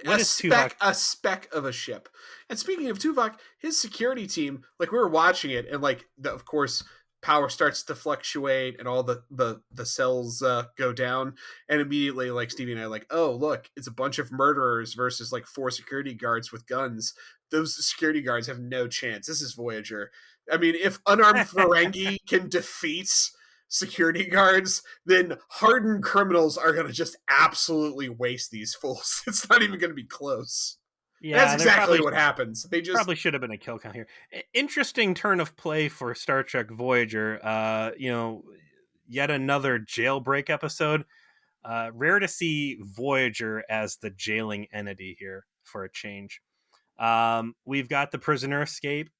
what is Tuvok? A speck of a ship. And speaking of Tuvok, his security team, like, we were watching it, and like, of course, power starts to fluctuate, and all the cells go down, and immediately, like, Stevie and I are like, oh, look, it's a bunch of murderers versus like 4 security guards with guns. Those security guards have no chance. This is Voyager. I mean, if unarmed Ferengi can defeat security guards, then hardened criminals are going to just absolutely waste these fools. It's not even going to be close. Yeah, that's exactly what happens. They just probably should have been a kill count here. Interesting turn of play for Star Trek Voyager. Yet another jailbreak episode. Rare to see Voyager as the jailing entity here for a change. We've got the prisoner escape.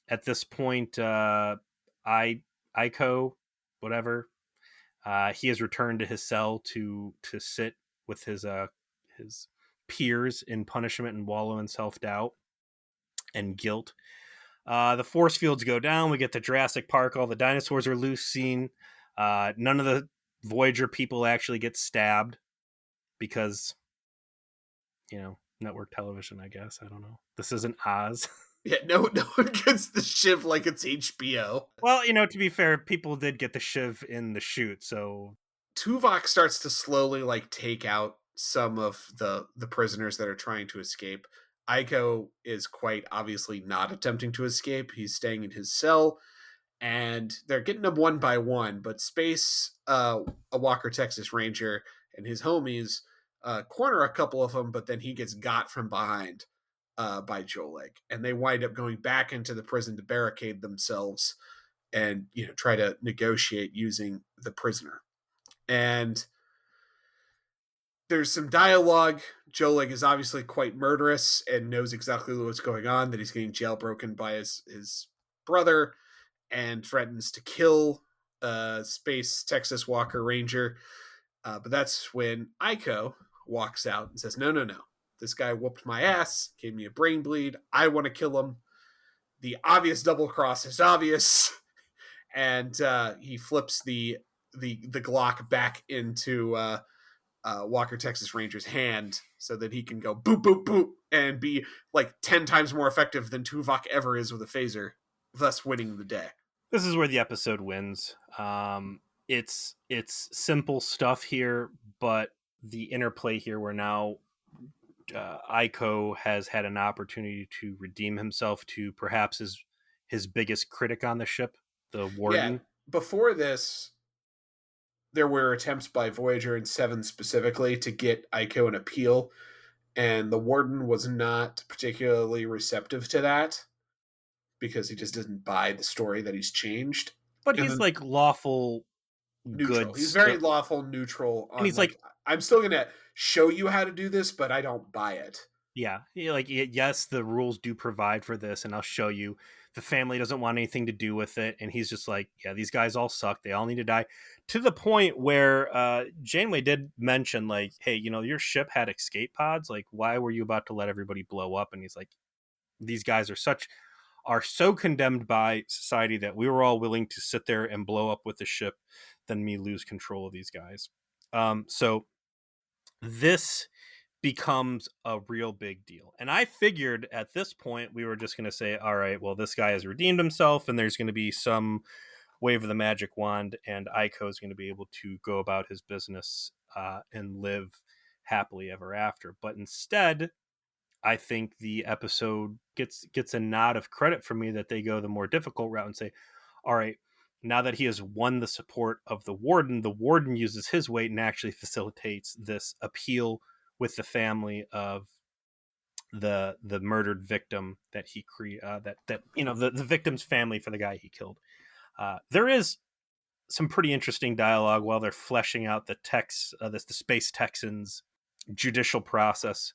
At this point, Iko, whatever, he has returned to his cell to sit with his peers in punishment and wallow in self-doubt and guilt. The force fields go down. We get to Jurassic Park. All the dinosaurs are loose scene. None of the Voyager people actually get stabbed because, network television, I guess. I don't know. This isn't Oz. Yeah, no one gets the shiv like it's HBO. Well, to be fair, people did get the shiv in the shoot, so Tuvok starts to slowly like take out some of the prisoners that are trying to escape. Aiko is quite obviously not attempting to escape. He's staying in his cell, and they're getting them one by one. But Space, a Walker Texas Ranger, and his homies corner a couple of them, but then he gets got from behind by Joleg, and they wind up going back into the prison to barricade themselves and try to negotiate using the prisoner. And there's some dialogue. Joleg is obviously quite murderous and knows exactly what's going on, that he's getting jailbroken by his brother, and threatens to kill Space Texas Walker Ranger. But that's when Aiko walks out and says, no, no, no. This guy whooped my ass, gave me a brain bleed. I want to kill him. The obvious double cross is obvious. And he flips the Glock back into Walker Texas Ranger's hand so that he can go boop, boop, boop and be like 10 times more effective than Tuvok ever is with a phaser, thus winning the day. This is where the episode wins. It's simple stuff here, but the interplay here where now Aiko has had an opportunity to redeem himself to perhaps his biggest critic on the ship, the Warden. Yeah, before this, there were attempts by Voyager and Seven specifically to get Aiko an appeal, and the Warden was not particularly receptive to that because he just doesn't buy the story that he's changed. But he's like lawful neutral. good. He's very lawful neutral. And he's like, I'm still going to show you how to do this, but I don't buy it. Yeah. Like, yes, the rules do provide for this, and I'll show you. The family doesn't want anything to do with it. And he's just like, yeah, these guys all suck. They all need to die. To the point where Janeway did mention, like, hey, your ship had escape pods. Like, why were you about to let everybody blow up? And he's like, these guys are so condemned by society that we were all willing to sit there and blow up with the ship than me lose control of these guys. So this becomes a real big deal. And I figured at this point we were just going to say, all right, well, this guy has redeemed himself and there's going to be some wave of the magic wand and Aiko is going to be able to go about his business and live happily ever after. But instead, I think the episode gets a nod of credit from me that they go the more difficult route and say, all right, now that he has won the support of the Warden uses his weight and actually facilitates this appeal with the family of the murdered victim that he the victim's family for the guy he killed. There is some pretty interesting dialogue while they're fleshing out the Space Texans judicial process,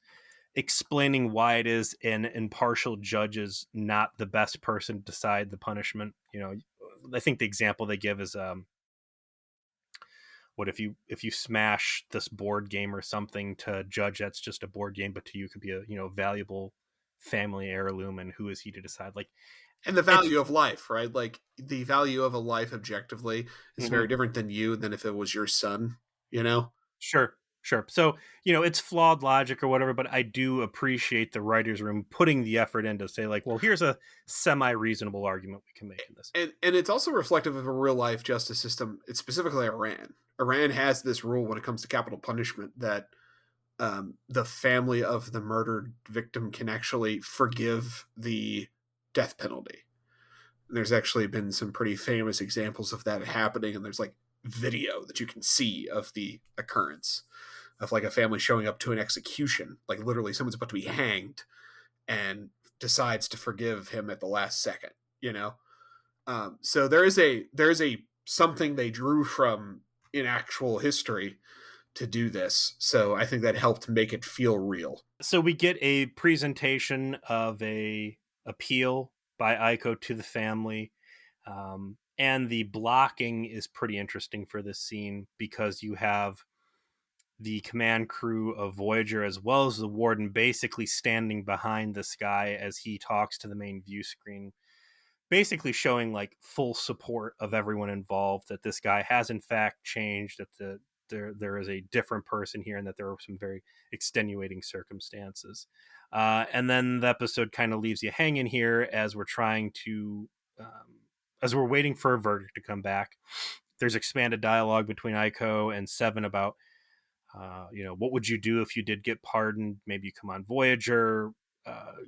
explaining why it is an impartial judge is not the best person to decide the punishment. I think the example they give is what if you smash this board game or something, to judge that's just a board game, but to you could be a valuable family heirloom, and who is he to decide? Like, and the value of life, right? Like the value of a life objectively is very different than if it was your son, Sure. So, it's flawed logic or whatever, but I do appreciate the writer's room putting the effort in to say, like, well, here's a semi-reasonable argument we can make in this. And it's also reflective of a real-life justice system. It's specifically Iran. Iran has this rule when it comes to capital punishment that the family of the murdered victim can actually forgive the death penalty. And there's actually been some pretty famous examples of that happening, and there's like video that you can see of the occurrence of like a family showing up to an execution, like literally someone's about to be hanged and decides to forgive him at the last second, so there is a something they drew from in actual history to do this. So I think that helped make it feel real. So we get a presentation of a appeal by Aiko to the family. And the blocking is pretty interesting for this scene because you have the command crew of Voyager as well as the Warden basically standing behind this guy as he talks to the main view screen, basically showing like full support of everyone involved, that this guy has in fact changed, that there is a different person here, and that there are some very extenuating circumstances. And then the episode kind of leaves you hanging here as we're trying to as we're waiting for a verdict to come back. there's expanded dialogue between Aiko and Seven about, what would you do if you did get pardoned? Maybe you come on Voyager,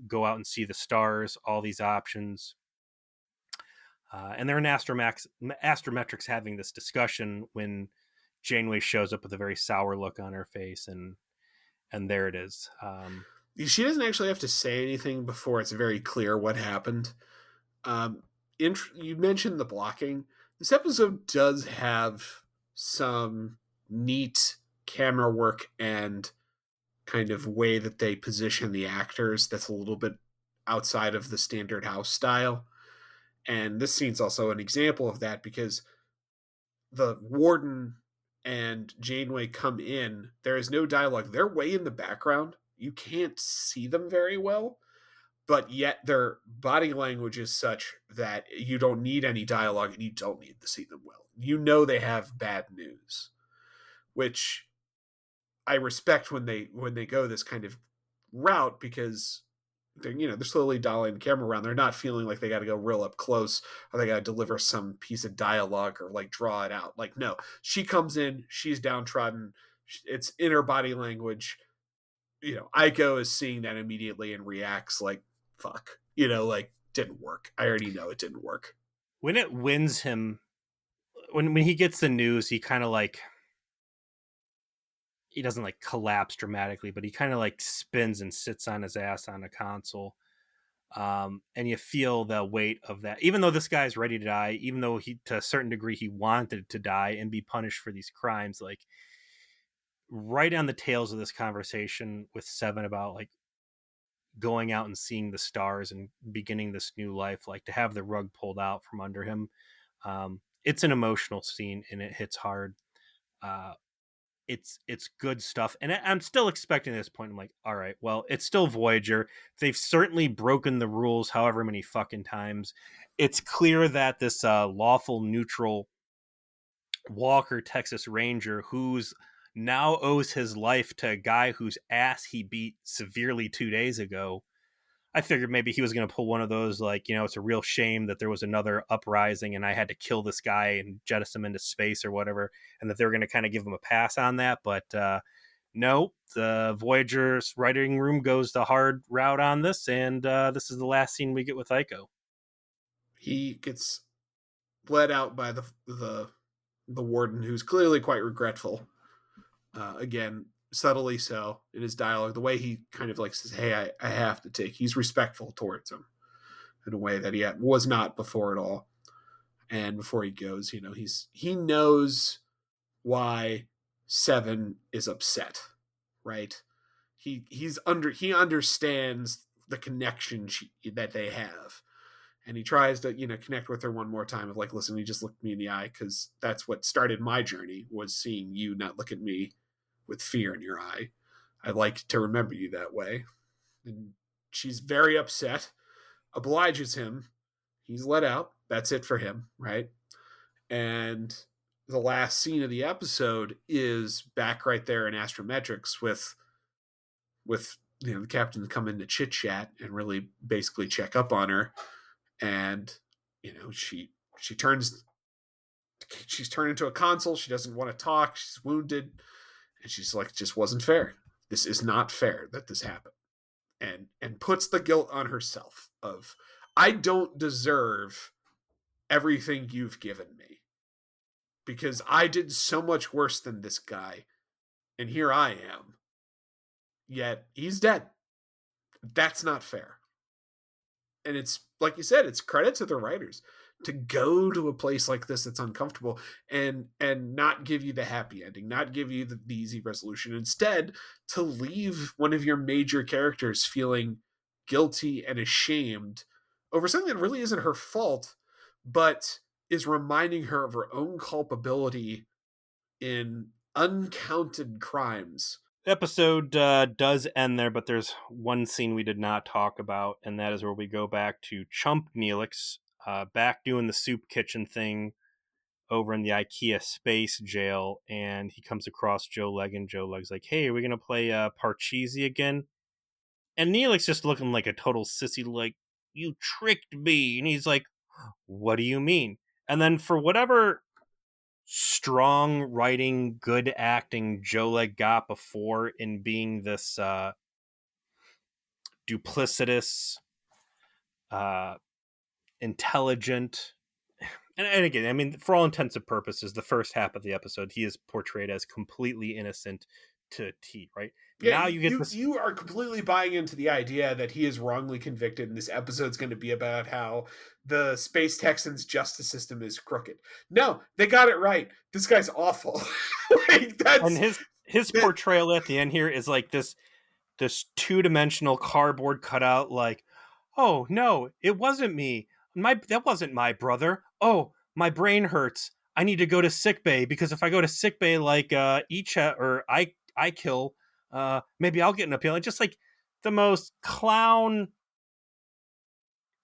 go out and see the stars, all these options. And they're in Astrometrics having this discussion when Janeway shows up with a very sour look on her face, and there it is. She doesn't actually have to say anything before it's very clear what happened. Um, you mentioned the blocking. This episode does have some neat camera work and kind of way that they position the actors that's a little bit outside of the standard house style. And this scene's also an example of that because the warden and Janeway come in. There is no dialogue. They're way in the background. You can't see them very well, but yet their body language is such that you don't need any dialogue and you don't need to see them well. You know they have bad news, which I respect when they go this kind of route because they're slowly dialing the camera around. They're not feeling like they got to go real up close or they got to deliver some piece of dialogue or like draw it out. Like, no, she comes in, she's downtrodden. It's in her body language. Aiko is seeing that immediately and reacts like, fuck, like didn't work. I already know it didn't work. When it wins him, when he gets the news, he kind of like, he doesn't like collapse dramatically, but he kind of like spins and sits on his ass on a console. And you feel the weight of that, even though this guy's ready to die, even though he, to a certain degree, he wanted to die and be punished for these crimes. Like right on the tails of this conversation with Seven about like going out and seeing the stars and beginning this new life, like to have the rug pulled out from under him. It's an emotional scene and it hits hard. It's good stuff, and I'm still expecting this point. I'm like, all right, well, it's still Voyager. They've certainly broken the rules however many fucking times. It's clear that this lawful neutral Walker Texas Ranger, who's now owes his life to a guy whose ass he beat severely 2 days ago. I figured maybe he was going to pull one of those, like, it's a real shame that there was another uprising and I had to kill this guy and jettison him into space or whatever, and that they were going to kind of give him a pass on that. But no, the Voyager's writing room goes the hard route on this, and this is the last scene we get with Aiko. He gets bled out by the warden, who's clearly quite regretful. Again, subtly so in his dialogue, the way he kind of like says, hey, I have to take, he's respectful towards him in a way that he was not before at all. And before he goes, he knows why Seven is upset, right? He understands the connection that they have, and he tries to connect with her one more time of like, listen, you just looked me in the eye because that's what started my journey, was seeing you not look at me with fear in your eye. I'd like to remember you that way. And she's very upset, obliges him. He's let out. That's it for him, right? And the last scene of the episode is back right there in Astrometrics with the captain come in to chit chat and really basically check up on her. And she's turned into a console. She doesn't want to talk. She's wounded. And she's like, just wasn't fair. This is not fair that this happened. And puts the guilt on herself of, I don't deserve everything you've given me because I did so much worse than this guy. And here I am. Yet he's dead. That's not fair. And it's, like you said, it's credit to the writers to go to a place like this that's uncomfortable and not give you the happy ending, not give you the easy resolution. Instead, to leave one of your major characters feeling guilty and ashamed over something that really isn't her fault, but is reminding her of her own culpability in uncounted crimes. The episode does end there, but there's one scene we did not talk about, and that is where we go back to Chump Neelix, back doing the soup kitchen thing over in the Ikea space jail, and he comes across Joe Legg, and Joe Legg's like, hey, are we going to play Parcheesi again? And Neelix just looking like a total sissy, like, you tricked me. And he's like, what do you mean? And then for whatever strong writing, good acting Joe Leg got before in being this duplicitous, intelligent, and again, I mean, for all intents and purposes, the first half of the episode, he is portrayed as completely innocent to a T, right? Yeah, Now you get this. you are completely buying into the idea that he is wrongly convicted, and this episode's going to be about how the Space Texans justice system is crooked. No, they got it right. This guy's awful. Like And his that, portrayal at the end here is like this two-dimensional cardboard cutout, like, oh no, it wasn't me. That wasn't my brother. Oh, my brain hurts. I need to go to sick bay, because if I go to sick bay like Icha or I kill, maybe I'll get an appeal. It's just like the most clown,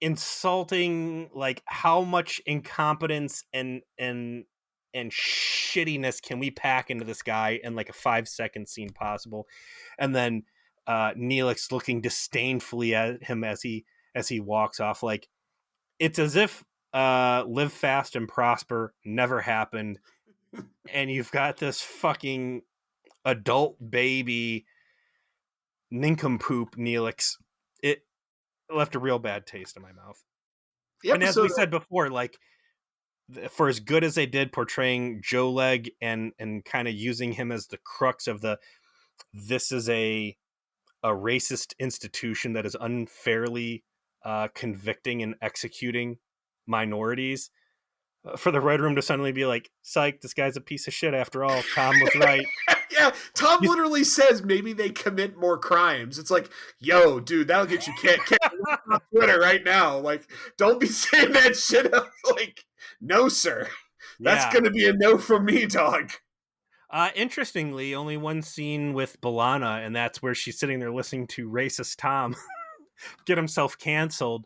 insulting, like how much incompetence and shittiness can we pack into this guy in like a 5-second scene possible. And then Neelix looking disdainfully at him as he walks off. Like, it's as if Live Fast and Prosper never happened, and you've got this fucking adult baby nincompoop Neelix. It left a real bad taste in my mouth. And as we said before, like, for as good as they did portraying Joe Leg and kind of using him as the crux of this is a racist institution that is unfairly convicting and executing minorities, for the Red Room to suddenly be like, psych, this guy's a piece of shit after all. Tom was right. Yeah, Tom literally says maybe they commit more crimes. It's like, yo, dude, that'll get you can't on Twitter right now. Like, don't be saying that shit. Like, no, sir. That's gonna be a no from me, dog. Interestingly, only one scene with B'Elanna, and that's where she's sitting there listening to racist Tom get himself canceled.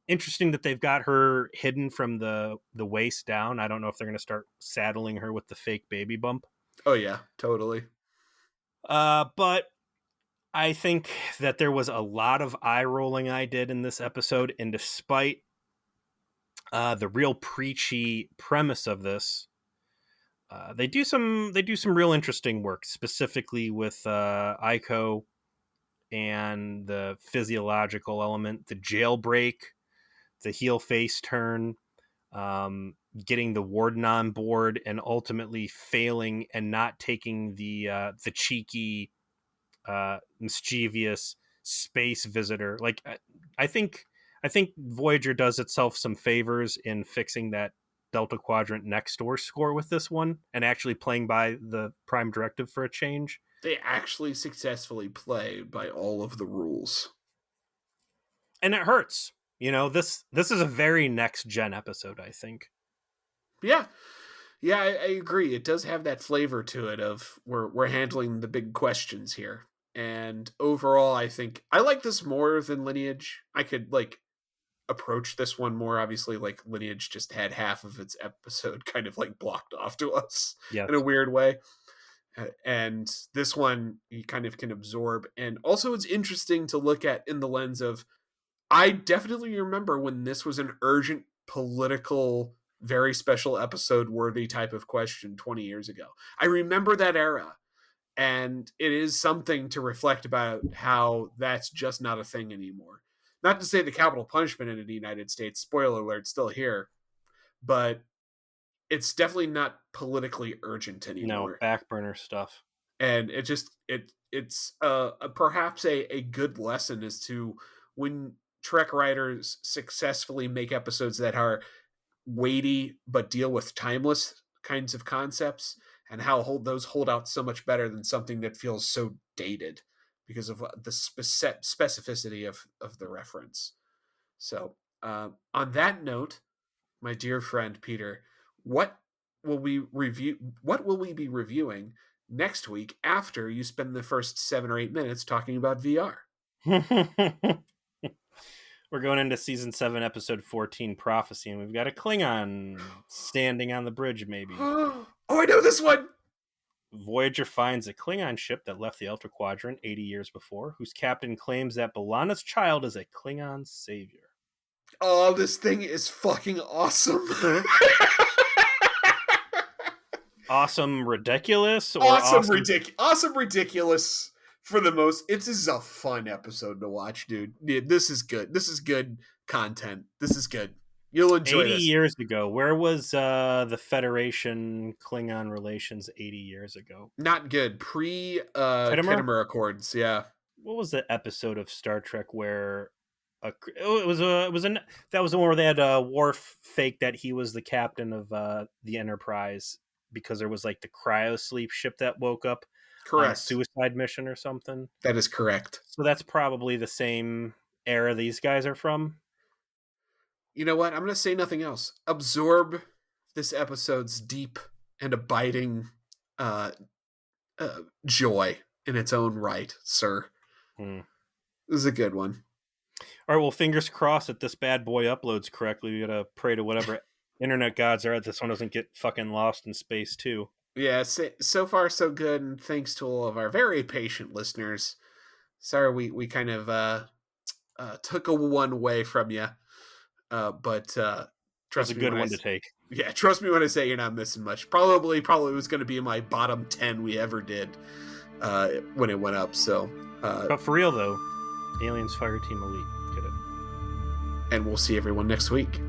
Interesting that they've got her hidden from the waist down. I don't know if they're going to start saddling her with the fake baby bump. Oh yeah, totally. But I think that there was a lot of eye rolling I did in this episode, and despite the real preachy premise of this, they do some real interesting work, specifically with Aiko and the physiological element, the jailbreak, the heel face turn, getting the warden on board, and ultimately failing and not taking the cheeky, mischievous space visitor. Like, I think Voyager does itself some favors in fixing that Delta Quadrant next door score with this one, and actually playing by the Prime Directive for a change. They actually successfully play by all of the rules. And it hurts. You know, this is a very next gen episode, I think. Yeah. Yeah, I agree. It does have that flavor to it of we're handling the big questions here. And overall, I think I like this more than Lineage. I could like approach this one more. Obviously, like Lineage just had half of its episode kind of like blocked off to us in a weird way. And this one you kind of can absorb. And also it's interesting to look at in the lens of, I definitely remember when this was an urgent political, very special episode worthy type of question 20 years ago. I remember that era. And it is something to reflect about how that's just not a thing anymore. Not to say the capital punishment in the United States, spoiler alert, still here, but it's definitely not politically urgent anymore. No, back burner stuff. And it just it's perhaps a good lesson as to when Trek writers successfully make episodes that are weighty but deal with timeless kinds of concepts, and how those hold out so much better than something that feels so dated because of the specificity of the reference. So on that note, my dear friend Peter, what will we be reviewing next week after you spend the first 7 or 8 minutes talking about VR? We're going into season 7, episode 14, Prophecy, and we've got a Klingon standing on the bridge, maybe. Oh, I know this one! Voyager finds a Klingon ship that left the Delta Quadrant 80 years before, whose captain claims that B'Elanna's child is a Klingon savior. Oh, this thing is fucking awesome. awesome ridiculous or awesome awesome ridiculous for the most. This is a fun episode to watch, dude. This is good. This is good content. This is good. You'll enjoy 80 this. years ago, where was the Federation Klingon relations 80 years ago? Not good. Khitomer Accords, yeah. What was the episode of Star Trek where that was the one where they had Worf fake that he was the captain of the Enterprise because there was like the cryosleep ship that woke up on a suicide mission or something? That is correct. So that's probably the same era these guys are from. You know what? I'm going to say nothing else. Absorb this episode's deep and abiding joy in its own right, sir. This is a good one. All right, well, fingers crossed that this bad boy uploads correctly. We got to pray to whatever internet gods are. This one doesn't get fucking lost in space, too. Yeah, so far so good, and thanks to all of our very patient listeners. Sorry we kind of took a one way from you. But trust me, a good one to take. Yeah, trust me when I say you're not missing much. Probably was going to be in my bottom 10 we ever did when it went up. So, but for real though, Aliens Fireteam Elite, get it. And we'll see everyone next week.